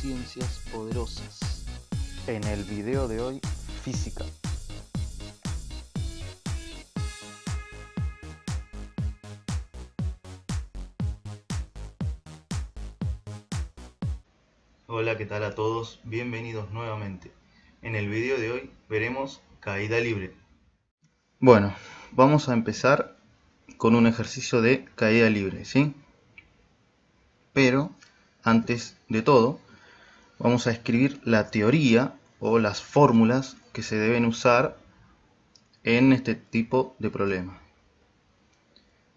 ciencias poderosas. En el video de hoy, física. Hola, ¿qué tal a todos? Bienvenidos nuevamente. En el video de hoy veremos caída libre. Bueno, vamos a empezar con un ejercicio de caída libre, ¿sí? Pero, antes de todo, vamos a escribir la teoría o las fórmulas que se deben usar en este tipo de problema.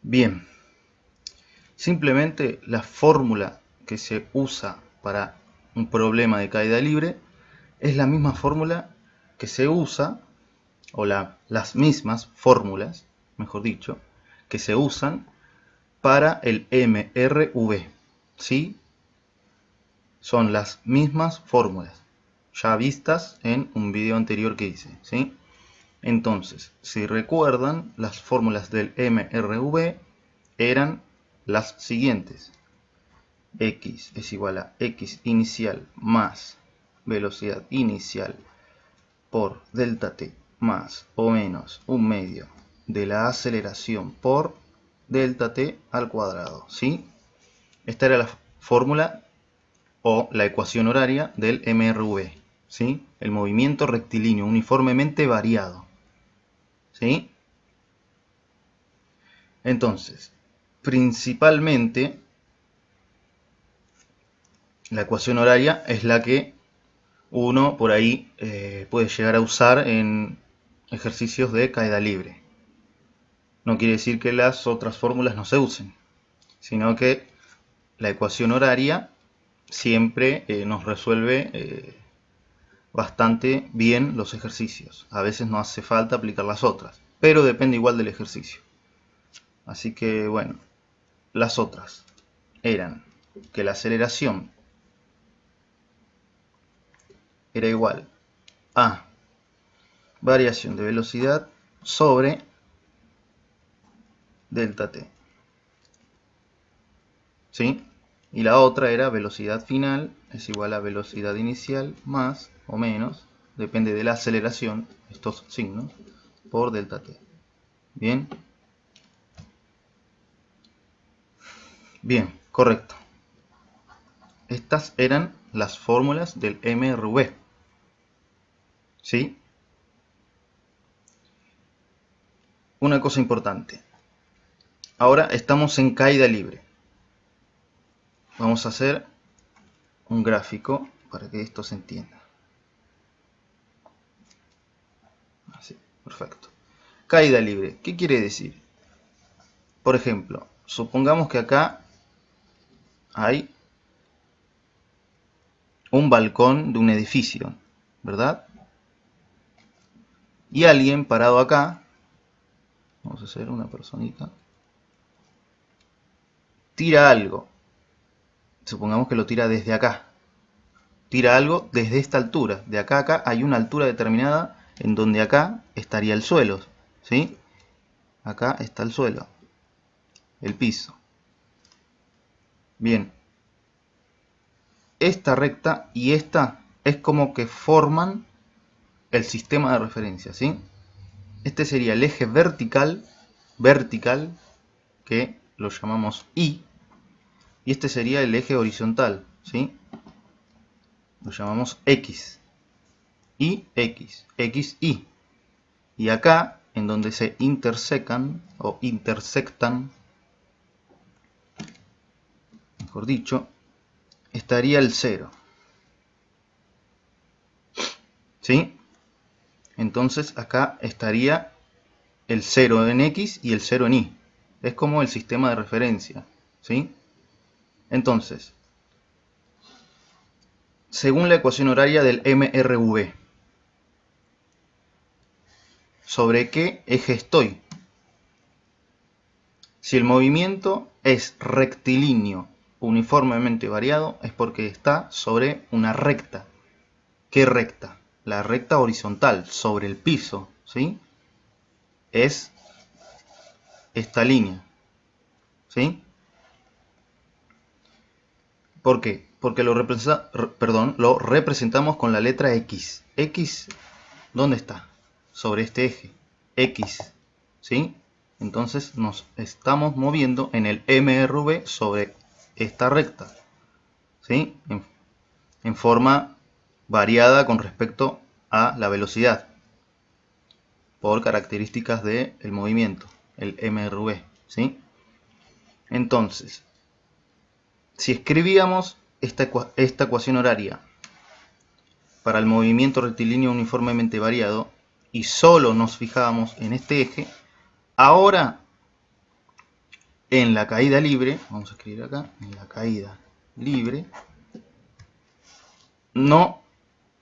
Bien, simplemente la fórmula que se usa para un problema de caída libre es la misma fórmula que se usa, o las mismas fórmulas, mejor dicho, que se usan para el MRV, ¿sí? Son las mismas fórmulas, ya vistas en un video anterior que hice, ¿sí? Entonces, si recuerdan, las fórmulas del MRV eran las siguientes. X es igual a X inicial más velocidad inicial por delta t más o menos un medio de la aceleración por delta t al cuadrado, ¿sí? Esta era la fórmula o la ecuación horaria del MRV, ¿sí? El movimiento rectilíneo uniformemente variado, ¿sí? Entonces, principalmente la ecuación horaria es la que uno por ahí puede llegar a usar en ejercicios de caída libre. No quiere decir que las otras fórmulas no se usen, sino que la ecuación horaria siempre nos resuelve bastante bien los ejercicios. A veces no hace falta aplicar las otras, pero depende igual del ejercicio. Así que bueno, las otras eran que la aceleración era igual a variación de velocidad sobre delta t, ¿sí? Y la otra era velocidad final es igual a velocidad inicial más o menos, depende de la aceleración, estos signos, por delta t. ¿Bien? Bien, correcto. Estas eran las fórmulas del MRV, ¿sí? Una cosa importante. Ahora estamos en caída libre. Vamos a hacer un gráfico para que esto se entienda. Así, perfecto. Caída libre, ¿qué quiere decir? Por ejemplo, supongamos que acá hay un balcón de un edificio, ¿verdad? Y alguien parado acá, vamos a hacer una personita, tira algo. Supongamos que lo tira desde acá. Tira algo desde esta altura. De acá a acá hay una altura determinada en donde acá estaría el suelo, ¿sí? Acá está el suelo, el piso. Bien. Esta recta y esta es como que forman el sistema de referencia, ¿sí? Este sería el eje vertical, que lo llamamos Y, y este sería el eje horizontal, ¿sí? Lo llamamos X. Y X, XY. Y acá, en donde se intersectan, mejor dicho, estaría el 0. ¿Sí? Entonces acá estaría el 0 en X y el 0 en Y. Es como el sistema de referencia, ¿sí? Entonces, según la ecuación horaria del MRV, ¿sobre qué eje estoy? Si el movimiento es rectilíneo uniformemente variado, es porque está sobre una recta. ¿Qué recta? La recta horizontal, sobre el piso, ¿sí? Es esta línea, ¿sí? ¿Por qué? Porque lo representamos con la letra X. X, ¿dónde está? Sobre este eje. X, ¿sí? Entonces nos estamos moviendo en el MRV sobre esta recta, ¿sí? En forma variada con respecto a la velocidad, por características del movimiento, el MRV, ¿sí? Entonces, si escribíamos esta ecuación horaria para el movimiento rectilíneo uniformemente variado y solo nos fijábamos en este eje, ahora en la caída libre, vamos a escribir acá, en la caída libre, no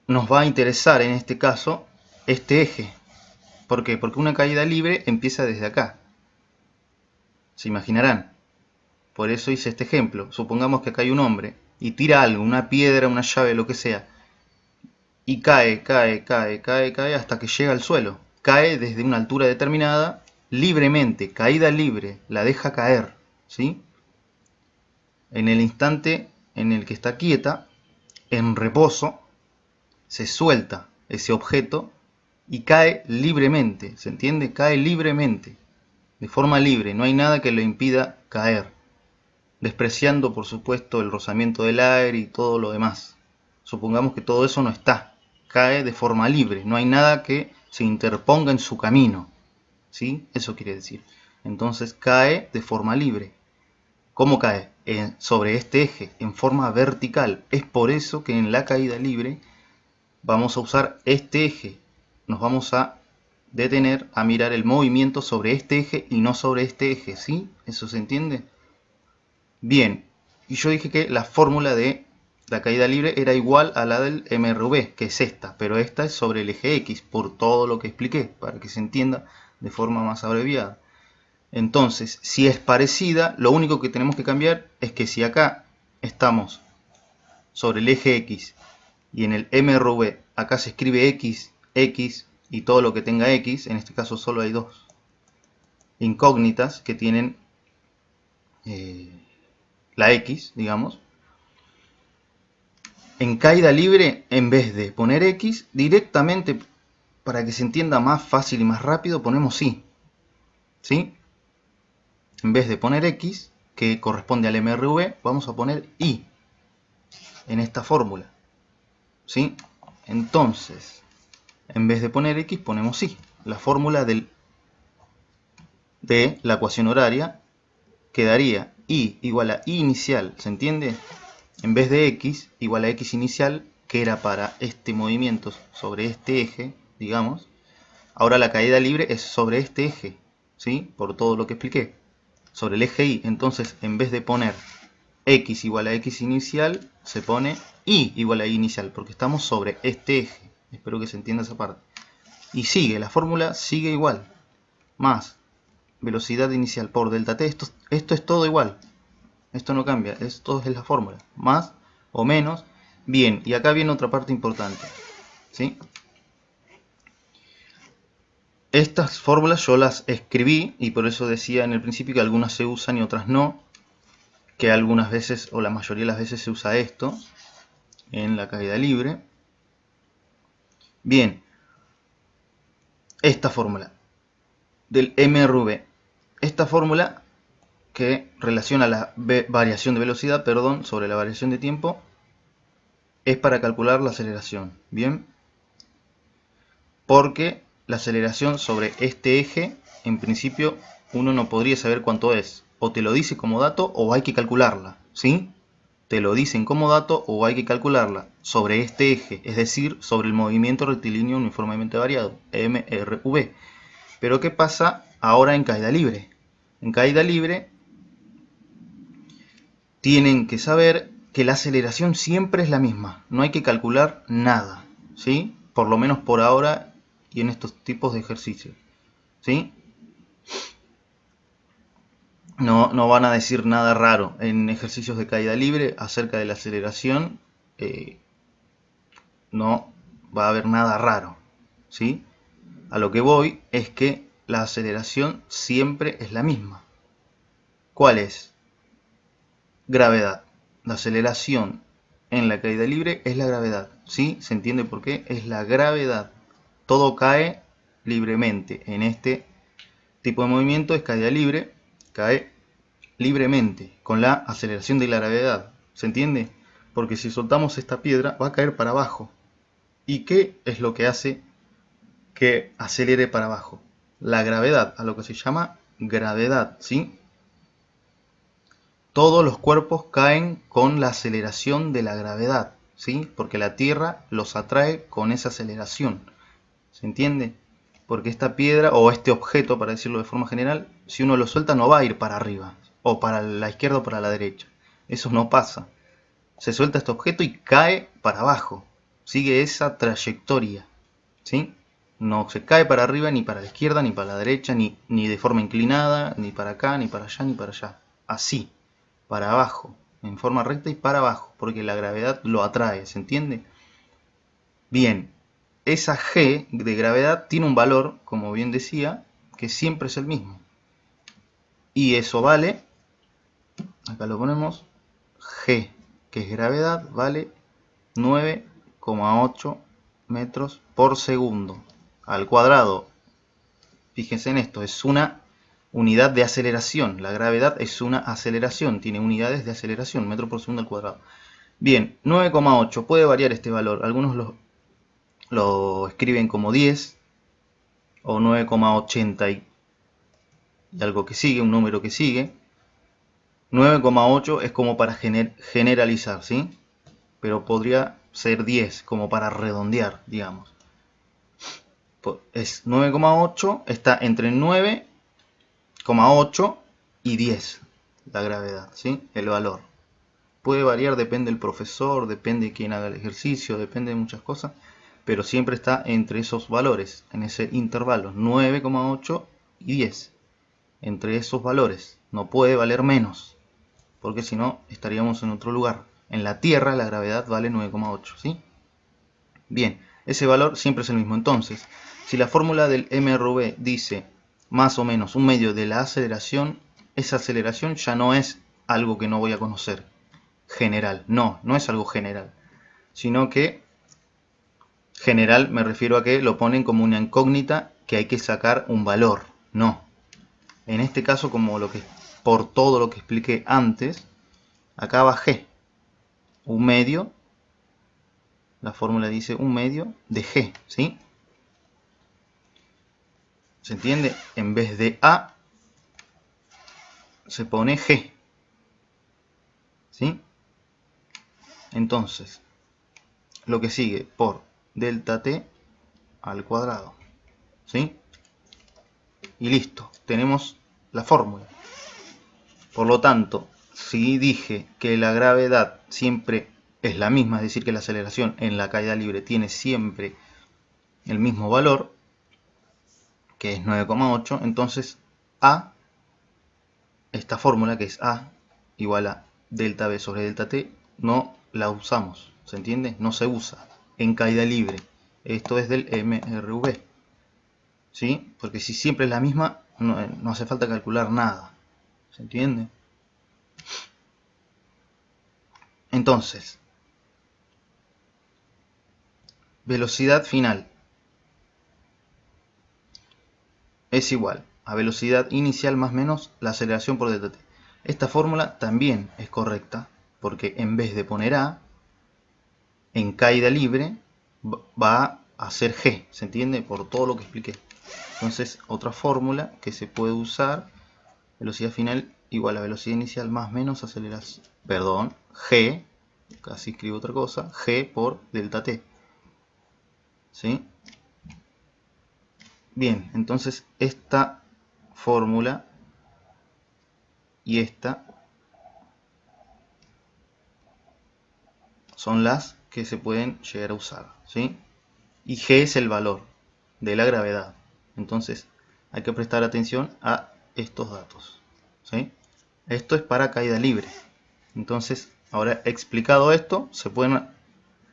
nos va a interesar en este caso este eje. ¿Por qué? Porque una caída libre empieza desde acá. Se imaginarán. Por eso hice este ejemplo. Supongamos que acá hay un hombre y tira algo, una piedra, una llave, lo que sea. Y cae hasta que llega al suelo. Cae desde una altura determinada, libremente, caída libre, la deja caer, ¿sí? En el instante en el que está quieta, en reposo, se suelta ese objeto y cae libremente, ¿se entiende? Cae libremente, de forma libre, no hay nada que lo impida caer, despreciando por supuesto el rozamiento del aire y todo lo demás. Supongamos que todo eso no está, cae de forma libre, no hay nada que se interponga en su camino, ¿sí? Eso quiere decir. Entonces cae de forma libre. ¿Cómo cae? Sobre este eje, en forma vertical. Es por eso que en la caída libre vamos a usar este eje. Nos vamos a detener a mirar el movimiento sobre este eje y no sobre este eje, ¿sí? ¿Eso se entiende? Bien, y yo dije que la fórmula de la caída libre era igual a la del MRV, que es esta, pero esta es sobre el eje X, por todo lo que expliqué, para que se entienda de forma más abreviada. Entonces, si es parecida, lo único que tenemos que cambiar es que si acá estamos sobre el eje X y en el MRV acá se escribe X, X y todo lo que tenga X, en este caso solo hay dos incógnitas que tienen la X, digamos. En caída libre, en vez de poner X, directamente, para que se entienda más fácil y más rápido, ponemos Y, ¿sí? En vez de poner X, que corresponde al MRV, vamos a poner Y en esta fórmula, ¿sí? Entonces, en vez de poner X, ponemos Y. La fórmula de la ecuación horaria quedaría Y igual a Y inicial, ¿se entiende? En vez de X igual a X inicial, que era para este movimiento sobre este eje, digamos. Ahora la caída libre es sobre este eje, ¿sí? Por todo lo que expliqué. Sobre el eje Y, entonces en vez de poner X igual a X inicial, se pone Y igual a Y inicial, porque estamos sobre este eje. Espero que se entienda esa parte. Y sigue, la fórmula sigue igual. Más velocidad inicial por delta t, esto es todo igual. Esto no cambia, esto es la fórmula. Más o menos. Bien, y acá viene otra parte importante, ¿sí? Estas fórmulas yo las escribí y por eso decía en el principio que algunas se usan y otras no. Que algunas veces, o la mayoría de las veces, se usa esto en la caída libre. Bien, esta fórmula del MRV. Esta fórmula que relaciona la variación de velocidad, sobre la variación de tiempo, es para calcular la aceleración, ¿bien? Porque la aceleración sobre este eje, en principio, uno no podría saber cuánto es. O te lo dice como dato o hay que calcularla, ¿sí? Te lo dicen como dato o hay que calcularla sobre este eje, es decir, sobre el movimiento rectilíneo uniformemente variado, MRV. Pero ¿qué pasa ahora en caída libre? En caída libre tienen que saber que la aceleración siempre es la misma, no hay que calcular nada, ¿sí? Por lo menos por ahora y en estos tipos de ejercicios, ¿sí? No van a decir nada raro en ejercicios de caída libre acerca de la aceleración, no va a haber nada raro, ¿sí? A lo que voy es que la aceleración siempre es la misma. ¿Cuál es? Gravedad. La aceleración en la caída libre es la gravedad. ¿Sí? ¿Se entiende por qué? Es la gravedad. Todo cae libremente. En este tipo de movimiento es caída libre, cae libremente con la aceleración de la gravedad. ¿Se entiende? Porque si soltamos esta piedra va a caer para abajo. ¿Y qué es lo que hace que acelere para abajo? La gravedad, a lo que se llama gravedad, ¿sí? Todos los cuerpos caen con la aceleración de la gravedad, ¿sí? Porque la Tierra los atrae con esa aceleración. ¿Se entiende? Porque esta piedra o este objeto, para decirlo de forma general, si uno lo suelta no va a ir para arriba, o para la izquierda o para la derecha. Eso no pasa. Se suelta este objeto y cae para abajo. Sigue esa trayectoria, ¿sí? No se cae para arriba, ni para la izquierda, ni para la derecha, ni de forma inclinada, ni para acá, ni para allá, ni para allá. Así, para abajo, en forma recta y para abajo, porque la gravedad lo atrae, ¿se entiende? Bien, esa G de gravedad tiene un valor, como bien decía, que siempre es el mismo. Y eso vale, acá lo ponemos, G, que es gravedad, vale 9,8 metros por segundo al cuadrado. Fíjense en esto, es una unidad de aceleración. La gravedad es una aceleración, tiene unidades de aceleración, metro por segundo al cuadrado. Bien, 9,8, puede variar este valor. Algunos lo escriben como 10 o 9,80 y algo que sigue, un número que sigue. 9,8 es como para generalizar, ¿sí? Pero podría ser 10, como para redondear, digamos. Es 9,8, está entre 9,8 y 10 la gravedad, ¿sí? El valor. Puede variar, depende del profesor, depende de quién haga el ejercicio, depende de muchas cosas, pero siempre está entre esos valores, en ese intervalo, 9,8 y 10. Entre esos valores, no puede valer menos, porque si no estaríamos en otro lugar. En la Tierra la gravedad vale 9,8, ¿sí? Bien, ese valor siempre es el mismo. Entonces, si la fórmula del mRV dice más o menos un medio de la aceleración, esa aceleración ya no es algo que no voy a conocer, general. No es algo general, sino que general me refiero a que lo ponen como una incógnita que hay que sacar un valor. No. En este caso, por todo lo que expliqué antes, acá va G, un medio. La fórmula dice un medio de G, ¿sí? ¿Se entiende? En vez de A, se pone G, ¿sí? Entonces, lo que sigue por delta T al cuadrado, ¿sí? Y listo, tenemos la fórmula. Por lo tanto, si dije que la gravedad siempre es la misma, es decir, que la aceleración en la caída libre tiene siempre el mismo valor, que es 9,8, entonces A, esta fórmula que es A igual a delta B sobre delta T, no la usamos, ¿se entiende? No se usa en caída libre. Esto es del mRV, ¿sí? Porque si siempre es la misma, no hace falta calcular nada, ¿se entiende? Entonces, velocidad final es igual a velocidad inicial más menos la aceleración por delta t. Esta fórmula también es correcta, porque en vez de poner A, en caída libre va a ser G, ¿se entiende? Por todo lo que expliqué. Entonces, otra fórmula que se puede usar, velocidad final igual a velocidad inicial más menos aceleración, perdón, G, casi escribo otra cosa, G por delta t, ¿sí? Bien, entonces esta fórmula y esta son las que se pueden llegar a usar, ¿sí? Y G es el valor de la gravedad. Entonces hay que prestar atención a estos datos, ¿sí? Esto es para caída libre. Entonces, ahora explicado esto, se pueden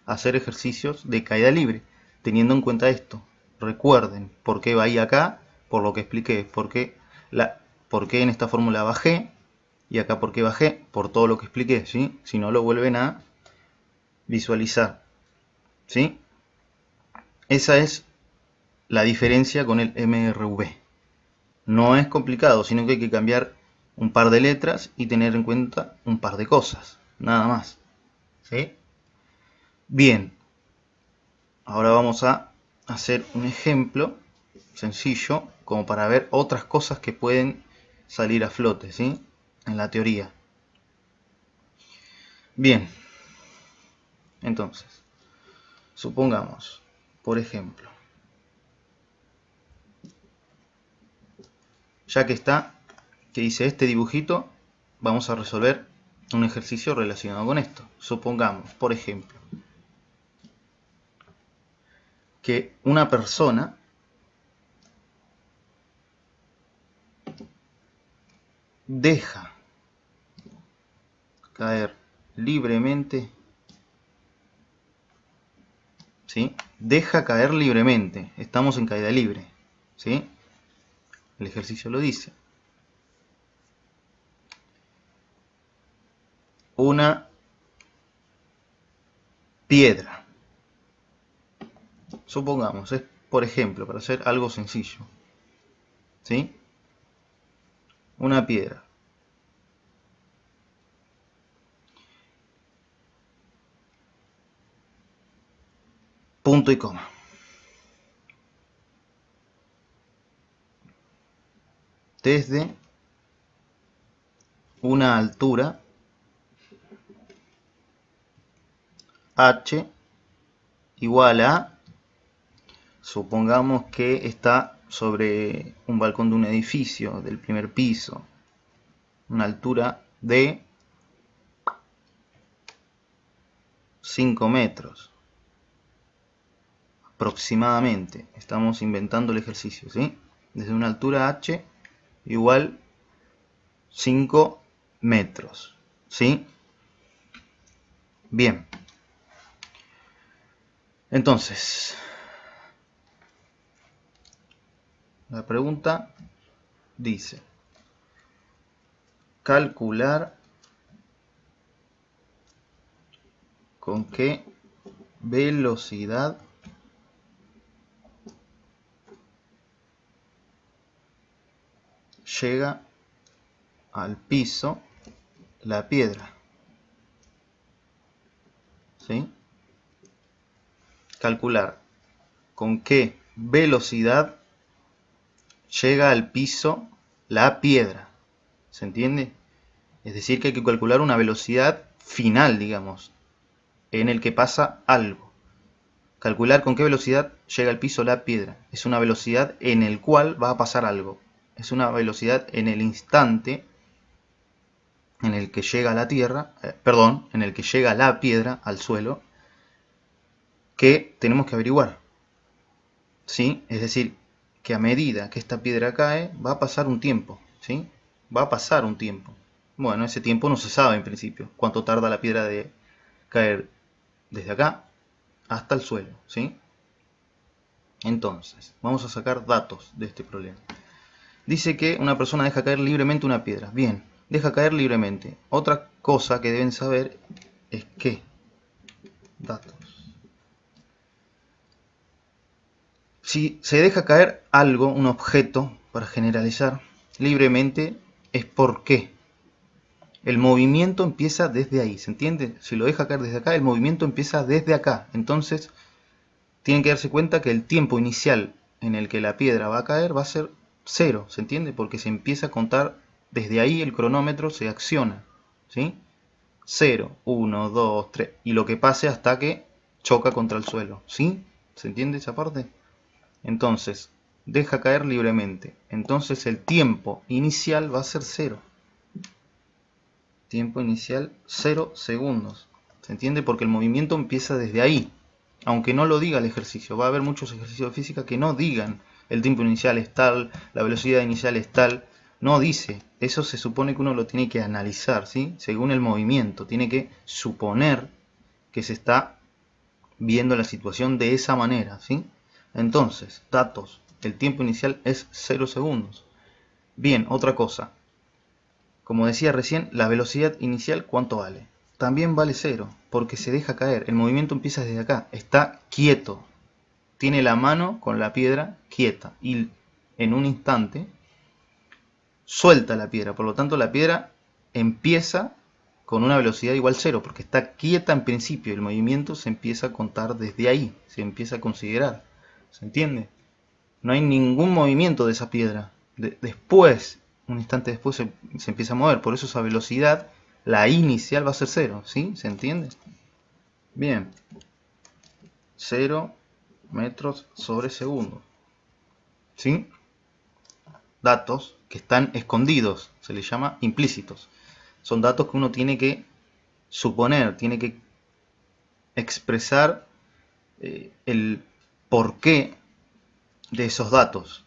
hacer ejercicios de caída libre, teniendo en cuenta esto. Recuerden por qué va ahí acá, por lo que expliqué, por qué en esta fórmula bajé, y acá por qué bajé, por todo lo que expliqué, ¿sí? Si no lo vuelven a visualizar. ¿Sí? Esa es la diferencia con el MRV. No es complicado, sino que hay que cambiar un par de letras y tener en cuenta un par de cosas. Nada más. ¿Sí? Bien. Ahora vamos a hacer un ejemplo sencillo como para ver otras cosas que pueden salir a flote, ¿sí? En la teoría. Bien. Entonces, supongamos, por ejemplo, ya que hice este dibujito, vamos a resolver un ejercicio relacionado con esto. Supongamos, por ejemplo, que una persona deja caer libremente, ¿sí? Deja caer libremente. Estamos en caída libre, ¿sí? El ejercicio lo dice. Una piedra. Supongamos, es por ejemplo, para hacer algo sencillo, ¿sí? Una piedra. Punto y coma. Desde una altura h igual a, supongamos que está sobre un balcón de un edificio del primer piso, una altura de 5 metros aproximadamente. Estamos inventando el ejercicio, ¿sí? Desde una altura h igual 5 metros, ¿sí? Bien. Entonces, la pregunta dice, calcular con qué velocidad llega al piso la piedra, ¿sí? Calcular con qué velocidad llega al piso la piedra, ¿se entiende? Es decir, que hay que calcular una velocidad final, digamos, en el que pasa algo. Calcular con qué velocidad llega al piso la piedra. Es una velocidad en el cual va a pasar algo. Es una velocidad en el instante en el que llega la tierra, en el que llega la piedra al suelo, que tenemos que averiguar. ¿Sí? Es decir, que a medida que esta piedra cae, va a pasar un tiempo, ¿sí? Va a pasar un tiempo. Bueno, ese tiempo no se sabe en principio, cuánto tarda la piedra de caer desde acá hasta el suelo, ¿sí? Entonces, vamos a sacar datos de este problema. Dice que una persona deja caer libremente una piedra. Bien, deja caer libremente. Otra cosa que deben saber es que, datos, si se deja caer algo, un objeto, para generalizar, libremente, es porque el movimiento empieza desde ahí, ¿se entiende? Si lo deja caer desde acá, el movimiento empieza desde acá. Entonces, tienen que darse cuenta que el tiempo inicial en el que la piedra va a caer va a ser 0, ¿se entiende? Porque se empieza a contar desde ahí, el cronómetro se acciona, ¿sí? 0, 1, 2, 3, y lo que pase hasta que choca contra el suelo, ¿sí? ¿Se entiende esa parte? Entonces, deja caer libremente. Entonces el tiempo inicial va a ser 0. Tiempo inicial 0 segundos. ¿Se entiende? Porque el movimiento empieza desde ahí. Aunque no lo diga el ejercicio. Va a haber muchos ejercicios de física que no digan el tiempo inicial es tal, la velocidad inicial es tal. No dice. Eso se supone que uno lo tiene que analizar, ¿sí? Según el movimiento. Tiene que suponer que se está viendo la situación de esa manera, ¿sí? Entonces, datos, el tiempo inicial es 0 segundos. Bien, otra cosa. Como decía recién, la velocidad inicial, ¿cuánto vale? también vale 0, porque se deja caer. El movimiento empieza desde acá, está quieto. Tiene la mano con la piedra quieta y en un instante suelta la piedra. Por lo tanto, la piedra empieza con una velocidad igual a 0, porque está quieta en principio. El movimiento se empieza a contar desde ahí, se empieza a considerar. ¿Se entiende? No hay ningún movimiento de esa piedra. Después, un instante después, se empieza a mover. Por eso esa velocidad, la inicial, va a ser 0. ¿Sí? ¿Se entiende? Bien. 0 metros sobre segundo. ¿Sí? Datos que están escondidos, se les llama implícitos. Son datos que uno tiene que suponer, tiene que expresar el porqué de esos datos.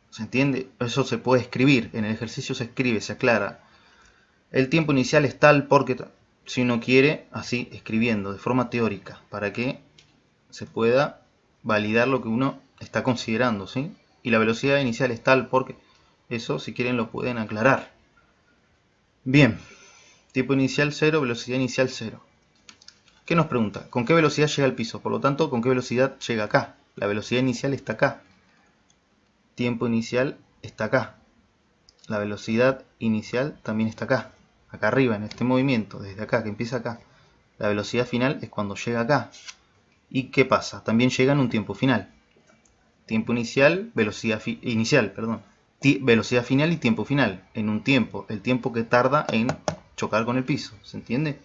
¿Se entiende? Eso se puede escribir, en el ejercicio se escribe, se aclara. El tiempo inicial es tal porque, si uno quiere, así escribiendo, de forma teórica, para que se pueda validar lo que uno está considerando, ¿sí? Y la velocidad inicial es tal porque, eso si quieren lo pueden aclarar. Bien, tiempo inicial 0, velocidad inicial 0. ¿Qué nos pregunta? ¿Con qué velocidad llega al piso? Por lo tanto, ¿con qué velocidad llega acá? La velocidad inicial está acá. Tiempo inicial está acá. La velocidad inicial también está acá. Acá arriba, en este movimiento, desde acá, que empieza acá. La velocidad final es cuando llega acá. ¿Y qué pasa? También llega en un tiempo final. Tiempo inicial, velocidad velocidad final y tiempo final. En un tiempo, el tiempo que tarda en chocar con el piso. ¿Se entiende?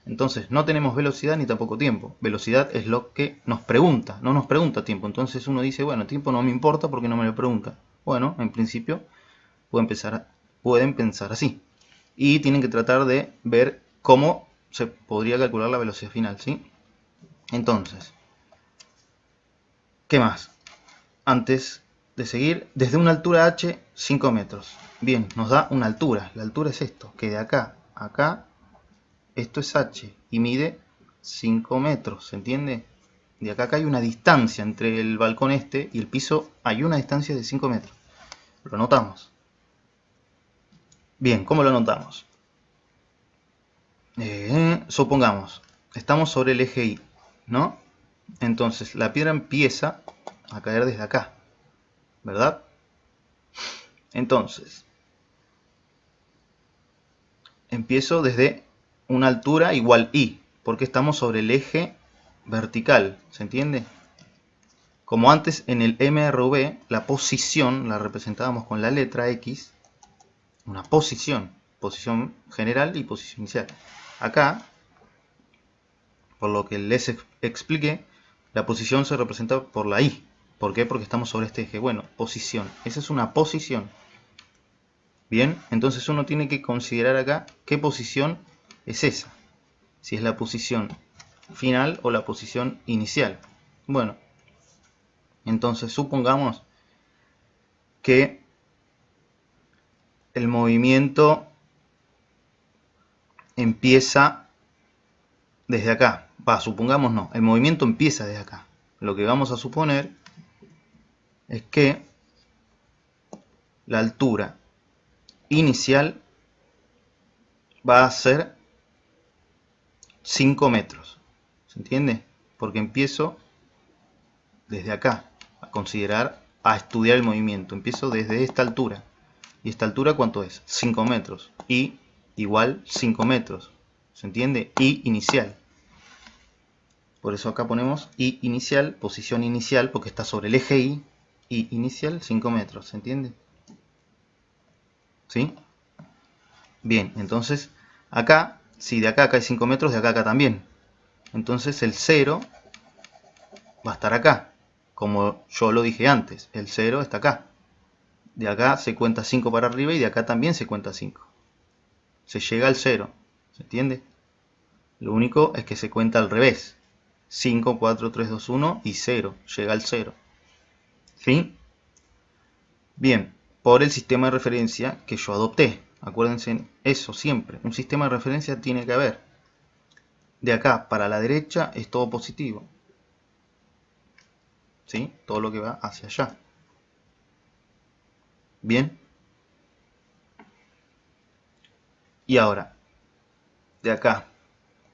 Entonces, no tenemos velocidad ni tampoco tiempo. Velocidad es lo que nos pregunta, no nos pregunta tiempo. Entonces uno dice, bueno, tiempo no me importa porque no me lo pregunta. Bueno, en principio pueden pensar así. Y tienen que tratar de ver cómo se podría calcular la velocidad final, ¿sí? Entonces, ¿qué más? Antes de seguir, desde una altura h, 5 metros. Bien, nos da una altura. La altura es esto, que de acá a acá, esto es h y mide 5 metros, ¿se entiende? De acá a acá hay una distancia entre el balcón este y el piso, hay una distancia de 5 metros. Lo anotamos. Bien, ¿cómo lo anotamos? Supongamos, estamos sobre el eje Y, ¿no? Entonces, la piedra empieza a caer desde acá, ¿verdad? Entonces, empiezo desde una altura igual Y, porque estamos sobre el eje vertical, ¿se entiende? Como antes en el MRV, la posición la representábamos con la letra X, una posición general y posición inicial. Acá, por lo que les expliqué, la posición se representa por la Y. ¿Por qué? Porque estamos sobre este eje. Bueno, posición. Esa es una posición. Bien, entonces uno tiene que considerar acá qué posición es esa. Si es la posición final o la posición inicial. Bueno, entonces supongamos que el movimiento empieza desde acá. Supongamos no, el movimiento empieza desde acá. Lo que vamos a suponer es que la altura inicial va a ser 5 metros. ¿Se entiende? Porque empiezo desde acá a considerar, a estudiar el movimiento. Empiezo desde esta altura. ¿Y esta altura cuánto es? 5 metros. Y igual 5 metros. ¿Se entiende? Y inicial. Por eso acá ponemos Y inicial, posición inicial, porque está sobre el eje Y. Y inicial 5 metros. ¿Se entiende? ¿Sí? Bien, entonces acá, si de acá a acá hay 5 metros, de acá a acá también. Entonces el 0 va a estar acá. Como yo lo dije antes, el 0 está acá. De acá se cuenta 5 para arriba y de acá también se cuenta 5. Se llega al 0. ¿Se entiende? Lo único es que se cuenta al revés. 5, 4, 3, 2, 1 y 0. Llega al 0. ¿Sí? Bien, por el sistema de referencia que yo adopté. Acuérdense eso siempre. Un sistema de referencia tiene que haber. De acá para la derecha es todo positivo. ¿Sí? Todo lo que va hacia allá. Bien. Y ahora, de acá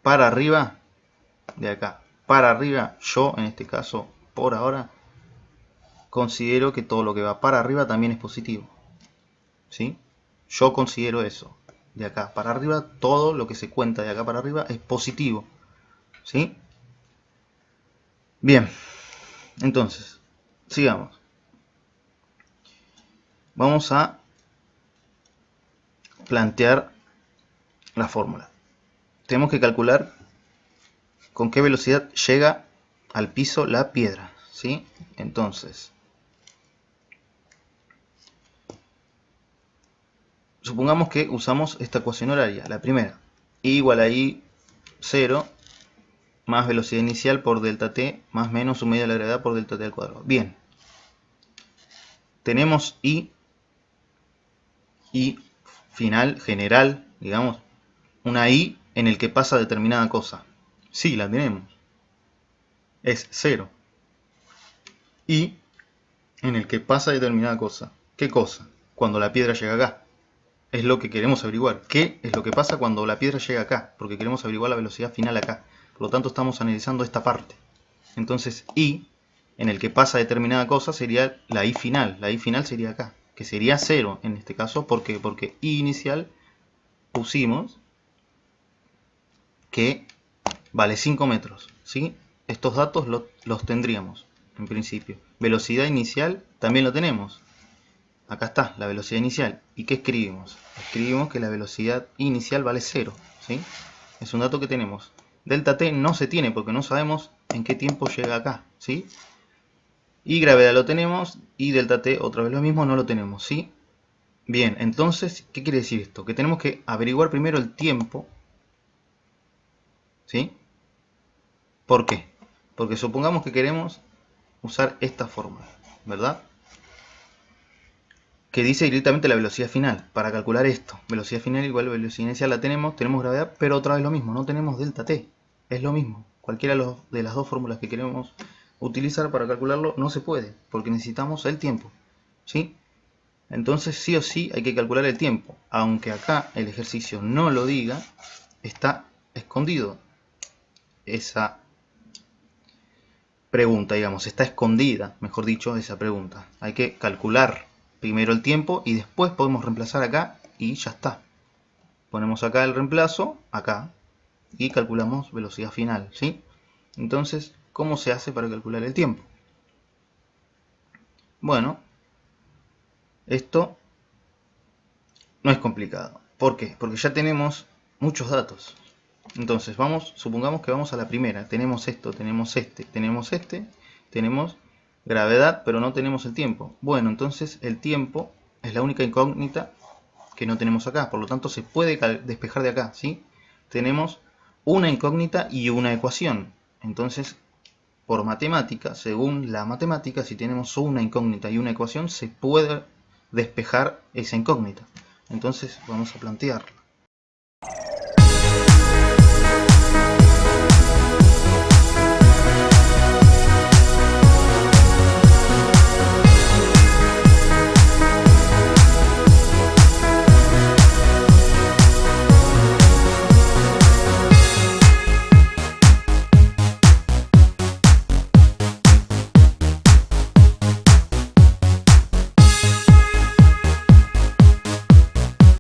para arriba, de acá para arriba, yo en este caso, por ahora, considero que todo lo que va para arriba también es positivo. ¿Sí? Yo considero eso. De acá para arriba, todo lo que se cuenta de acá para arriba es positivo. ¿Sí? Bien. Entonces, sigamos. Vamos a plantear la fórmula. Tenemos que calcular con qué velocidad llega al piso la piedra, ¿sí? Entonces, supongamos que usamos esta ecuación horaria, la primera. I igual a I 0 más velocidad inicial por delta t más menos su medio de la gravedad por delta t al cuadrado. Bien. Tenemos I final, general, digamos, una I en el que pasa determinada cosa. Sí, la tenemos. Es 0. I en el que pasa determinada cosa. ¿Qué cosa? Cuando la piedra llega acá. Es lo que queremos averiguar. ¿Qué es lo que pasa cuando la piedra llega acá? Porque queremos averiguar la velocidad final acá. Por lo tanto, estamos analizando esta parte. Entonces, I en el que pasa determinada cosa sería la I final. La I final sería acá, que sería 0 en este caso. ¿Por qué? Porque I inicial pusimos que vale 5 metros. ¿Sí? Estos datos los tendríamos en principio. Velocidad inicial también lo tenemos. Acá está, la velocidad inicial. ¿Y qué escribimos? Escribimos que la velocidad inicial vale 0. ¿Sí? Es un dato que tenemos. Delta t no se tiene porque no sabemos en qué tiempo llega acá. ¿Sí? Y gravedad lo tenemos. Y delta t otra vez lo mismo, no lo tenemos. ¿Sí? Bien, entonces, ¿qué quiere decir esto? Que tenemos que averiguar primero el tiempo. ¿Sí? ¿Por qué? Porque supongamos que queremos usar esta fórmula, ¿verdad? Que dice directamente la velocidad final. Para calcular esto, velocidad final igual a velocidad inicial la tenemos gravedad, pero otra vez lo mismo, no tenemos delta t. Es lo mismo. Cualquiera de las dos fórmulas que queremos utilizar para calcularlo no se puede, porque necesitamos el tiempo. ¿Sí? Entonces sí o sí hay que calcular el tiempo. Aunque acá el ejercicio no lo diga, está escondido esa pregunta, digamos, está escondida, mejor dicho, esa pregunta. Hay que calcular primero el tiempo y después podemos reemplazar acá y ya está. Ponemos acá el reemplazo, acá, y calculamos velocidad final, ¿sí? Entonces, ¿cómo se hace para calcular el tiempo? Bueno, esto no es complicado. ¿Por qué? Porque ya tenemos muchos datos. Entonces, supongamos que vamos a la primera. Tenemos esto, tenemos este, tenemos gravedad, pero no tenemos el tiempo. Bueno, entonces el tiempo es la única incógnita que no tenemos acá. Por lo tanto, se puede despejar de acá, ¿sí? Tenemos una incógnita y una ecuación. Entonces, por matemática, según la matemática, si tenemos una incógnita y una ecuación, se puede despejar esa incógnita. Entonces, vamos a plantearla.